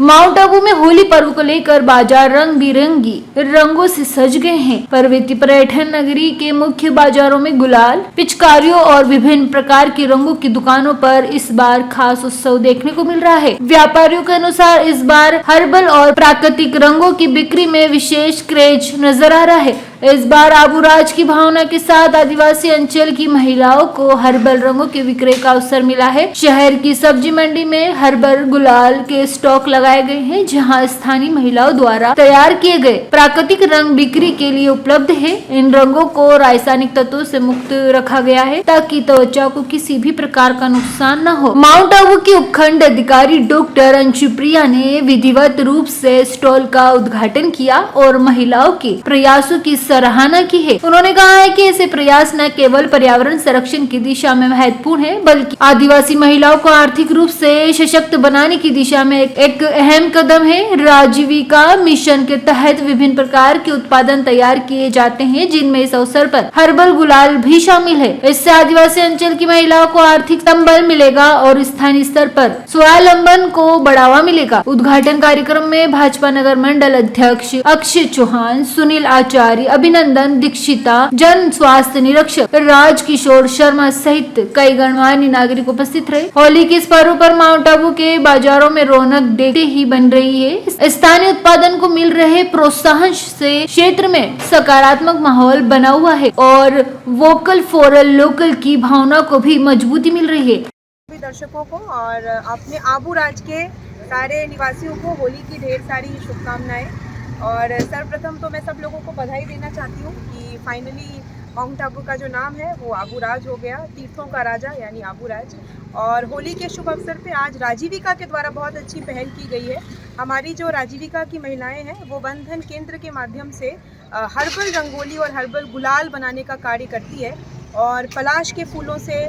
Mount Abu में होली पर्व को लेकर बाजार रंग बिरंगी रंगों से सज गए हैं। पर्वतीय पर्यटन नगरी के मुख्य बाजारों में गुलाल, पिचकारियों और विभिन्न प्रकार के रंगों की दुकानों पर इस बार खास उत्सव देखने को मिल रहा है। व्यापारियों के अनुसार इस बार हर्बल और प्राकृतिक रंगों की बिक्री में विशेष क्रेज नजर आ रहा है। इस बार आबूराज की भावना के साथ आदिवासी अंचल की महिलाओं को हर्बल रंगों के विक्रय का अवसर मिला है। शहर की सब्जी मंडी में हर्बल गुलाल के स्टॉक लगाए गए हैं, जहां स्थानीय महिलाओं द्वारा तैयार किए गए प्राकृतिक रंग बिक्री के लिए उपलब्ध है। इन रंगों को रासायनिक तत्वों से मुक्त रखा गया है ताकि त्वचा को किसी भी प्रकार का नुकसान न हो। माउंट आबू की उपखंड अधिकारी डॉक्टर अंशु प्रिया ने विधिवत रूप से स्टॉल का उद्घाटन किया और महिलाओं के प्रयासों की सराहना की है। उन्होंने कहा है कि ऐसे प्रयास न केवल पर्यावरण संरक्षण की दिशा में महत्वपूर्ण है, बल्कि आदिवासी महिलाओं को आर्थिक रूप से सशक्त बनाने की दिशा में एक अहम कदम है। राजीविका मिशन के तहत विभिन्न प्रकार के उत्पादन तैयार किए जाते हैं, जिनमें इस अवसर पर हर्बल गुलाल भी शामिल है। इससे आदिवासी अंचल की महिलाओं को आर्थिक संबल मिलेगा और स्थानीय स्तर पर स्वावलंबन को बढ़ावा मिलेगा। उद्घाटन कार्यक्रम में भाजपा नगर मंडल अध्यक्ष अक्षय चौहान, सुनील आचार्य, अभिनंदन दीक्षिता, जन स्वास्थ्य निरीक्षक राजकिशोर शर्मा सहित कई गणमान्य नागरिक उपस्थित रहे। होली के इस पर्व पर माउंट आबू के बाजारों में रौनक देखते ही बन रही है। स्थानीय उत्पादन को मिल रहे प्रोत्साहन से क्षेत्र में सकारात्मक माहौल बना हुआ है और वोकल फॉर लोकल की भावना को भी मजबूती मिल रही है। दर्शकों को और अपने आबूराज के सारे निवासियों को होली की ढेर सारी शुभकामनाएं। और सर्वप्रथम तो मैं सब लोगों को बधाई देना चाहती हूँ कि फाइनली माउंट आबू का जो नाम है वो आबूराज हो गया, तीर्थों का राजा यानी आबूराज। और होली के शुभ अवसर पे आज राजीविका के द्वारा बहुत अच्छी पहल की गई है। हमारी जो राजीविका की महिलाएं हैं वो बंधन केंद्र के माध्यम से हर्बल रंगोली और हर्बल गुलाल बनाने का कार्य करती है। और पलाश के फूलों से,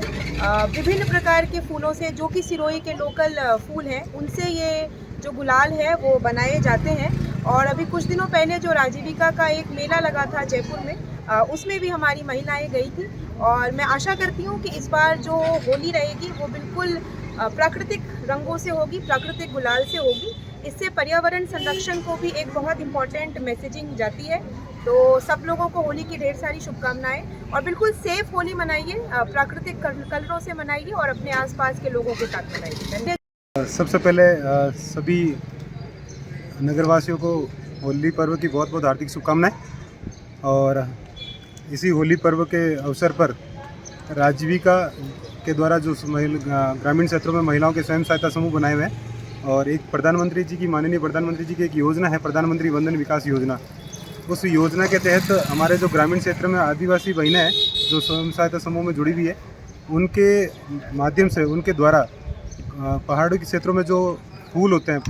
विभिन्न प्रकार के फूलों से, जो कि सिरोही के लोकल फूल हैं, उनसे ये जो गुलाल है वो बनाए जाते हैं। और अभी कुछ दिनों पहले जो राजीविका का एक मेला लगा था जयपुर में, उसमें भी हमारी महिलाएं गई थी। और मैं आशा करती हूँ कि इस बार जो होली रहेगी वो बिल्कुल प्राकृतिक रंगों से होगी, प्राकृतिक गुलाल से होगी। इससे पर्यावरण संरक्षण को भी एक बहुत इम्पॉर्टेंट मैसेजिंग जाती है। तो सब लोगों को होली की ढेर सारी शुभकामनाएं और बिल्कुल सेफ होली मनाइए, प्राकृतिक कलरों से मनाइए और अपने आसपास के लोगों के साथ मनाइए। सबसे पहले सभी नगरवासियों को होली पर्व की बहुत बहुत हार्दिक शुभकामनाएं। और इसी होली पर्व के अवसर पर राजीविका के द्वारा जो ग्रामीण क्षेत्रों में महिलाओं के स्वयं सहायता समूह बनाए हुए हैं और एक प्रधानमंत्री जी की, माननीय प्रधानमंत्री जी की एक योजना है, प्रधानमंत्री वंदन विकास योजना। उस योजना के तहत हमारे जो ग्रामीण क्षेत्र में आदिवासी बहनें हैं जो स्वयं सहायता समूह में जुड़ी हुई है, उनके माध्यम से, उनके द्वारा पहाड़ों के क्षेत्रों में जो फूल होते हैं,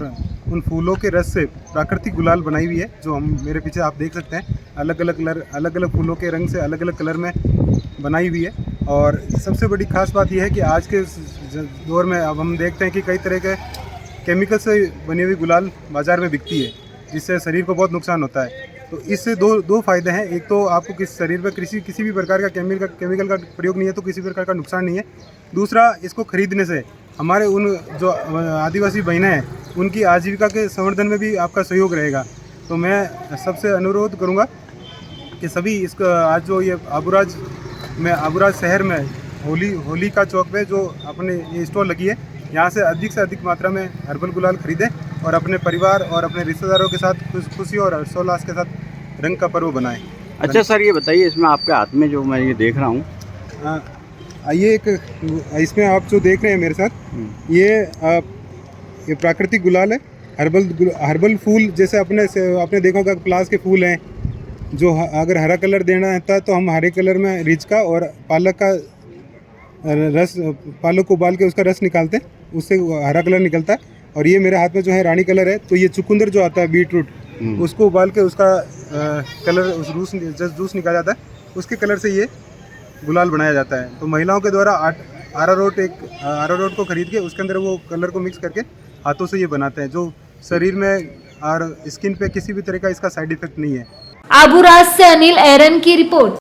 उन फूलों के रस से प्राकृतिक गुलाल बनाई हुई है, जो हम मेरे पीछे आप देख सकते हैं। अलग अलग फूलों के रंग से अलग अलग कलर में बनाई हुई है। और सबसे बड़ी खास बात यह है कि आज के दौर में अब हम देखते हैं कि कई तरह के केमिकल से बनी हुई गुलाल बाज़ार में बिकती है, जिससे शरीर को बहुत नुकसान होता है। तो इससे दो फायदे हैं। एक तो आपको शरीर में किसी भी प्रकार का केमिकल का प्रयोग नहीं है, तो किसी प्रकार का नुकसान नहीं है। दूसरा, इसको खरीदने से हमारे उन जो आदिवासी बहनें हैं उनकी आजीविका के संवर्धन में भी आपका सहयोग रहेगा। तो मैं सबसे अनुरोध करूंगा कि सभी इसका आज जो ये आबूराज शहर में होली का चौक पे जो अपने ये स्टॉल लगी है, यहाँ से अधिक मात्रा में हर्बल गुलाल खरीदें और अपने परिवार और अपने रिश्तेदारों के साथ खुशी और हर्षोल्लास के साथ रंग का पर्व बनाएं। अच्छा सर, ये बताइए, इसमें आपके हाथ में जो मैं ये देख रहा हूँ, इसमें आप जो देख रहे हैं मेरे साथ, ये प्राकृतिक गुलाल है। हर्बल फूल, जैसे आपने देखा होगा प्लास के फूल हैं, जो अगर हरा कलर देना है तो हम हरे कलर में रिच का और पालक का रस, पालक को उबाल के उसका रस निकालते हैं, उससे हरा कलर निकलता है। और ये मेरे हाथ में जो है रानी कलर है। तो ये चुकंदर जो आता है, बीटरूट, उसको उबाल के उसका कलर, उस जूस निकाला जाता है, उसके कलर से ये गुलाल बनाया जाता है। तो महिलाओं के द्वारा आरारोट को खरीद के उसके अंदर वो कलर को मिक्स करके हाथों से ये बनाते हैं, जो शरीर में और स्किन पे किसी भी तरह का इसका साइड इफेक्ट नहीं है। आबूराज से अनिल एरन की रिपोर्ट।